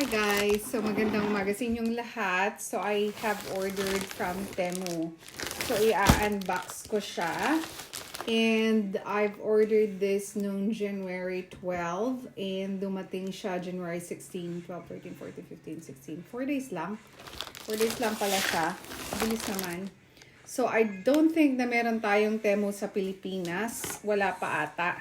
Hi guys! So magandang umaga sa inyong lahat. So I have ordered from Temu. So i-unbox ko siya. And I've ordered this noong January 12. And dumating siya January 16, 12, 13, 14, 15, 16. 4 days lang. 4 days lang pala siya. Bilis naman. So I don't think na meron tayong Temu sa Pilipinas. Wala pa ata.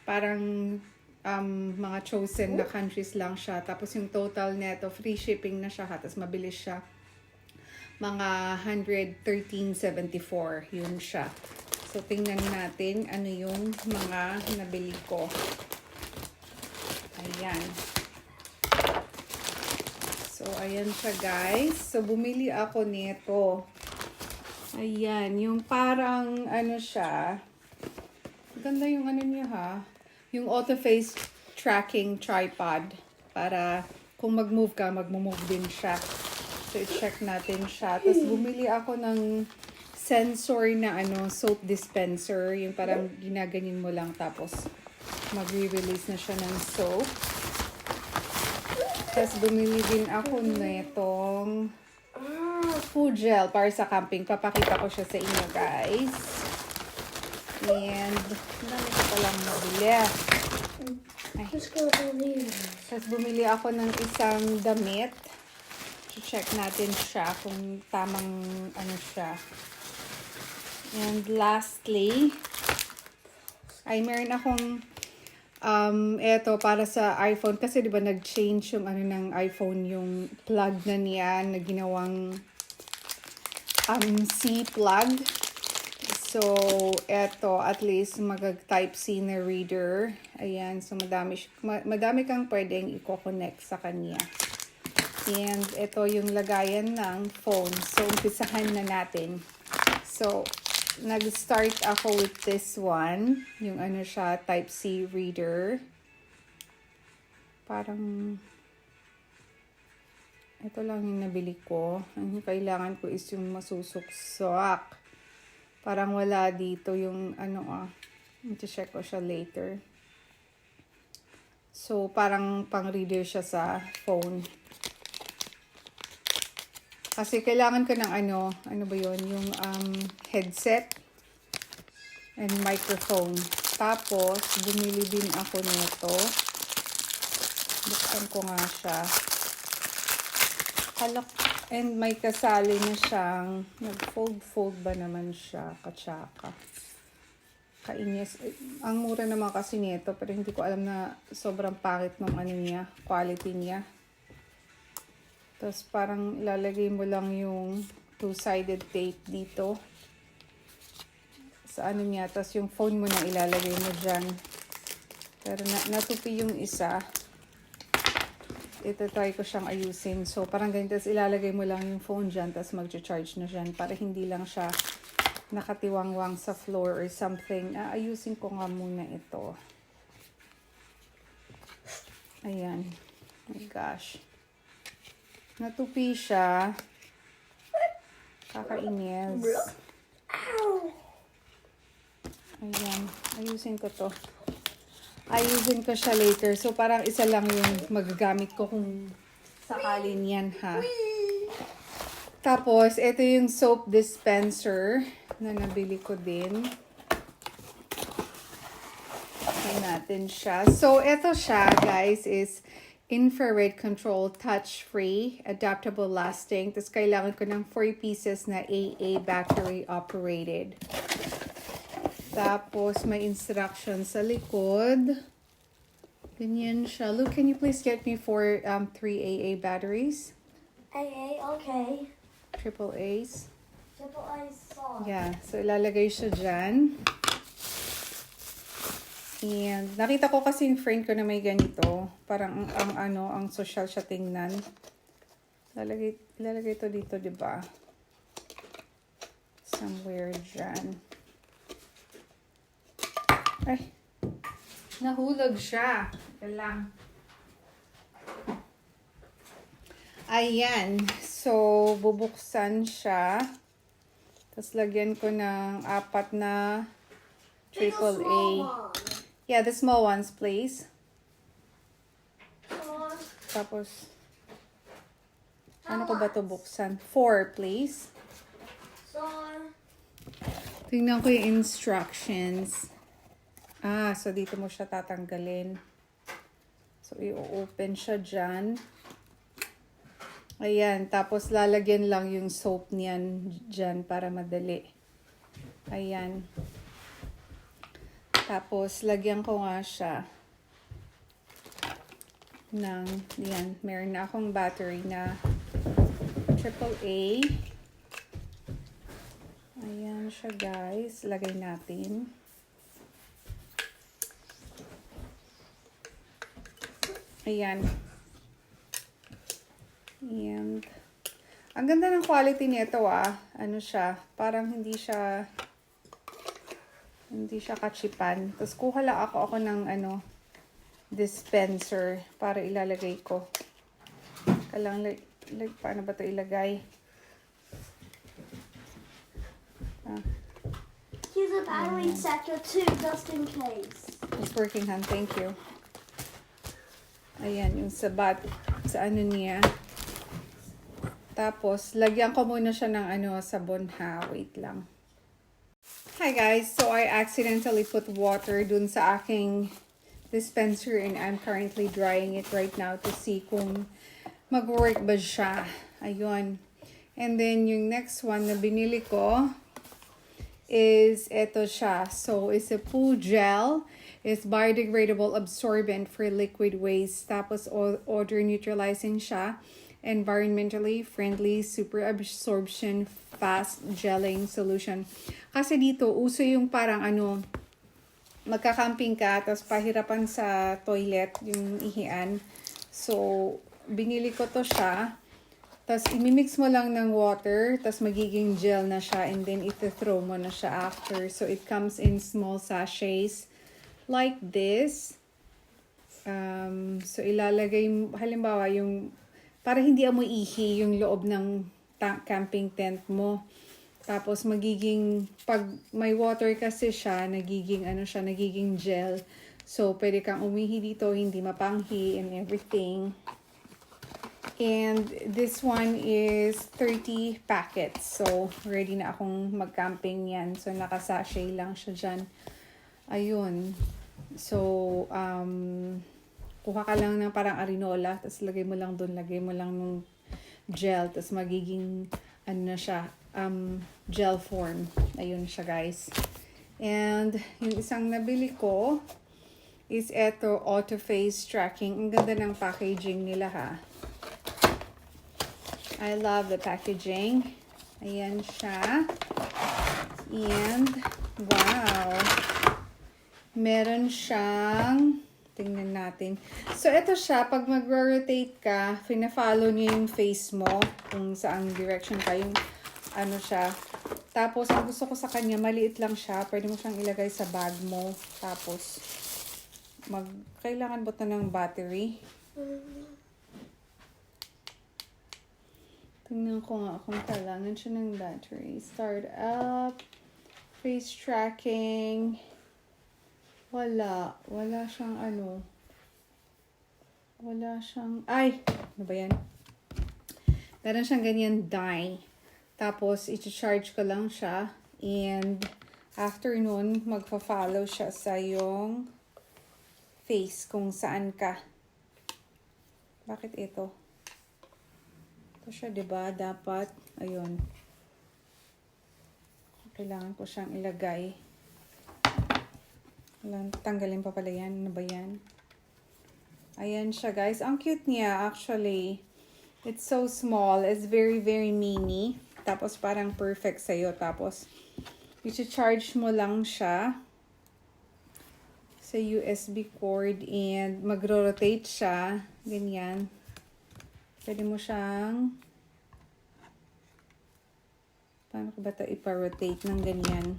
Parang mga chosen na countries lang siya. Tapos yung total neto, free shipping na siya. Tapos mabilis siya. Mga 113.74 yun siya. So tingnan natin ano yung mga nabili ko. Ayan. So ayan siya guys. So bumili ako nito. Ayan. Yung parang ano siya. Ganda yung ano niya ha. Yung auto face tracking tripod para kung mag-move ka, mag-move din siya. So, i-check natin siya. Tapos, bumili ako ng sensor na soap dispenser. Yung parang ginaganyin mo lang tapos mag-release na siya ng soap. Tapos, bumili din ako nitong food gel para sa camping. Papakita ko siya sa inyo, guys. And, dami ko palang mabili. Tapos bumili ako ng isang damit. Check natin siya kung tamang ano siya. And lastly, ay meron akong eto para sa iPhone. Kasi diba nag-change yung ng iPhone, yung plug na niya na ginawang C plug. So, eto, at least mag-Type-C na reader. Ayan, so madami kang pwedeng i-connect sa kanya. And ito yung lagayan ng phone. So, umpisahan na natin. So, nag-start ako with this one. Yung siya, Type-C reader. Parang, ito lang yung nabili ko. Ang kailangan ko is yung masusuksok. Parang wala dito yung i-check ko siya later. So, parang pang-reader siya sa phone. Kasi kailangan ko ng ano ba yun? Yung headset and microphone. Tapos, bumili din ako nito. Buksan ko nga siya. And may kasali na siyang, nag-fold ba naman siya, katsaka. Kainis. Ang mura naman kasi nito, pero hindi ko alam na sobrang pangit ng niya, quality niya. Tapos parang ilalagay mo lang yung two-sided tape dito. Sa niya, tapos yung phone mo na ilalagay mo dyan. Pero natupi yung isa. Ito try ko siyang ayusin. So, parang ganito. Tapos ilalagay mo lang yung phone dyan. Tapos mag-charge na dyan. Para hindi lang siya nakatiwangwang sa floor or something. Ayusin ko nga muna ito. Ayan. Oh my gosh. Natupi siya. Kakainis. Ayan. Ayusin ko to. Ayusin ko siya later. So, parang isa lang yung magagamit ko kung sakalin yan, ha. Tapos, ito yung soap dispenser na nabili ko din. Tingnan natin siya. So, ito siya, guys, is infrared control, touch-free, adaptable lasting. Tapos, kailangan ko ng 4 pieces na AA battery operated. Tapos, may instructions sa likod. Ganyan siya. Luke, can you please get me 3 AA batteries? AA, okay. Triple A's. Triple A saw. Yeah. So, ilalagay siya dyan. And, nakita ko kasi yung friend ko na may ganito. Parang, ang social siya tingnan. Ilalagay ito dito, diba? Somewhere dyan. Ay, nahulog siya. Ito lang. Ayan. So, bubuksan siya. Tapos, lagyan ko ng 4 na triple A. Yeah, the small ones, please. Tapos, Ano ko ba ito buksan? 4, please. So, Tingnan ko yung instructions. So dito mo siya tatanggalin. So, i-open siya dyan. Ayan. Tapos, lalagyan lang yung soap niyan dyan para madali. Ayan. Tapos, lagyan ko nga siya ng, yan, meron na akong battery na AAA. Ayan siya, guys. Lagay natin. Ayan. And, ang ganda ng quality nito Ano siya, parang hindi siya kachipan. Tapos kuha lang ako ng dispenser para ilalagay ko. Paano ba ito ilagay? here's a battery sector too, just in case. It's working, Han. Thank you. Ayan, yung sa ano niya. Tapos, lagyan ko muna siya ng sabon ha. Wait lang. Hi guys, so I accidentally put water dun sa aking dispenser and I'm currently drying it right now to see kung mag-work ba siya. Ayun. And then, yung next one na binili ko is eto siya. So, it's a poo gel. It's biodegradable absorbent for liquid waste. Tapos, odor neutralizing siya. Environmentally friendly, super absorption, fast gelling solution. Kasi dito, uso yung parang magkakamping ka, tapos pahirapan sa toilet, yung ihian. So, binili ko to siya. Tapos, imimix mo lang ng water, tapos magiging gel na siya, and then ito-throw mo na siya after. So, it comes in small sachets like this. So, ilalagay, halimbawa, para hindi amoy ihi yung loob ng camping tent mo. Tapos, pag may water kasi siya, nagiging gel. So, pwede kang umihi dito, hindi mapanghi and everything. And this one is 30 packets. So, ready na akong mag-camping yan. So, nakasachet lang siya dyan. Ayun. So, kuha ka lang ng parang arinola, tapos lagay mo lang ng gel, tapos magiging, na siya, gel form. Ayun siya, guys. And, yung isang nabili ko is eto, auto face tracking. Ang ganda ng packaging nila, ha. I love the packaging. Ayan siya. And, wow. Meron siyang, tingnan natin. So, ito siya. Pag mag-rotate ka, fina-follow niya yung face mo kung saang direction ka. Yung siya. Tapos, ang gusto ko sa kanya, maliit lang siya. Pwede mo siyang ilagay sa bag mo. Tapos, kailangan ba ito ng battery? Tingnan ko nga kung kailangan siya ng battery. Start up. Face tracking. Wala siyang ay, ano ba yan? Meron siyang ganyan die. Tapos, i-charge ko lang siya. And, after nun, magpa-follow siya sa yung face kung saan ka. Bakit ito? Ito siya, diba? Dapat, ayun. Kailangan ko siyang ilagay. Tanggalin pa pala yan. Ano ba yan? Ayan siya, guys. Ang cute niya, actually. It's so small. It's very, very mini. Tapos, parang perfect sa'yo. Tapos, i-charge mo lang siya sa USB cord and magro-rotate siya. Ganyan. Pwede mo siyang paano ko ba ito ipa-rotate ng ganyan?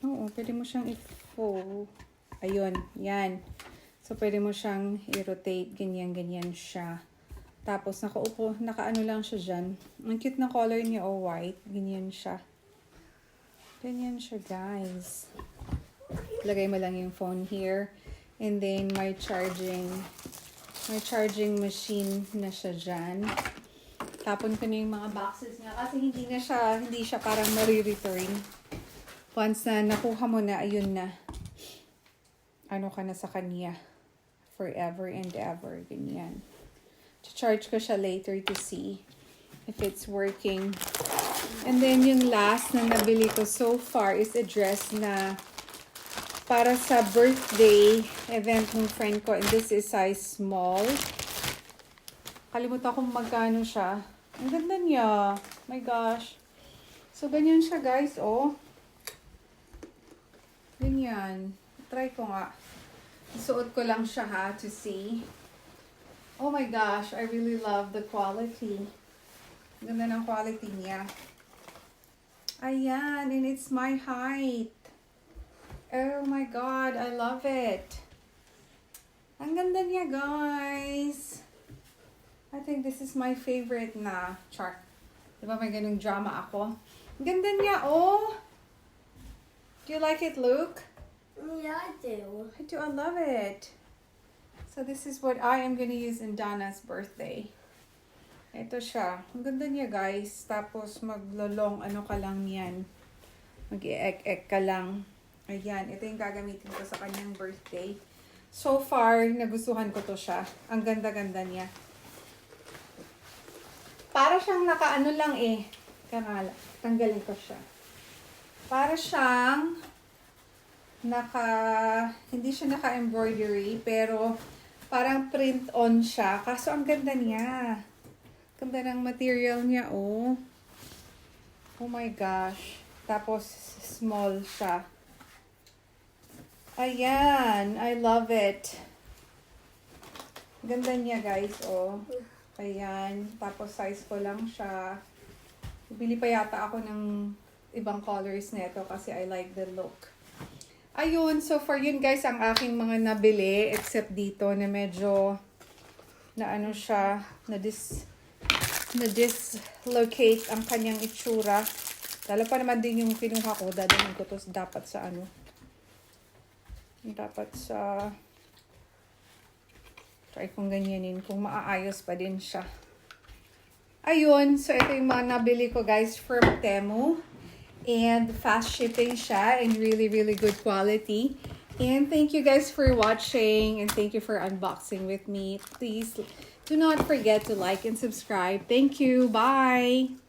Oo, pwede mo siyang i-fold. Ayun, yan. So, pwede mo siyang i-rotate. Ganyan siya. Tapos, nakaano lang siya dyan. Ang cute na color niya, white. Ganyan siya. Ganyan siya, guys. Lagay mo lang yung phone here. And then, may charging May charging machine na siya dyan. Tapon ko na yung mga boxes niya kasi hindi siya parang nare-return. Once na nakuha mo na, ayun na. Ano ka na sa kanya. Forever and ever. Ganyan. Charge ko siya later to see if it's working. And then yung last na nabili ko so far is a dress na para sa birthday event ng friend ko. And this is size small. Kalimutan kung magkano siya. Ang ganda niya. My gosh. So, ganyan siya guys. Oh. Ganyan. Try ko nga. Isuot ko lang siya ha to see. Oh my gosh. I really love the quality. Ang ganda ng quality niya. Ayan. And it's my height. Oh my God, I love it. Ang ganda niya, guys. I think this is my favorite na. Char. Diba may ganung drama ako? Ang ganda niya, oh. Do you like it, Luke? Yeah, I do. I do, I love it. So this is what I am gonna use in Dana's birthday. Ito siya. Ang ganda niya, guys. Tapos maglolong ano ka lang yan. Mag-i-ek-ek ka lang. Ayan, ito yung gagamitin ko sa kanyang birthday. So far, nagustuhan ko to siya. Ang ganda-ganda niya. Para siyang nakaano lang eh. Tanggalin ko siya. Para siyang hindi siya naka-embroidery, pero parang print-on siya. Kaso ang ganda niya. Ganda ng material niya, oh. Oh my gosh. Tapos, small siya. Ayan, I love it. Ganda niya, guys, oh. Ayan, tapos size ko lang siya. Bili pa yata ako ng ibang colors nito kasi I like the look. Ayun, so for yun guys, ang aking mga nabili, except dito na medyo, na ano siya, na-dislocate ang kanyang itsura. Lalo pa naman din yung kinuha ko, dadalhin ko to dapat sa ano. Dapat sa try kong ganyanin kung maaayos pa din siya. Ayun, so ito yung mga nabili ko guys from Temu. And fast shipping siya and really, really good quality. And thank you guys for watching and thank you for unboxing with me. Please do not forget to like and subscribe. Thank you. Bye.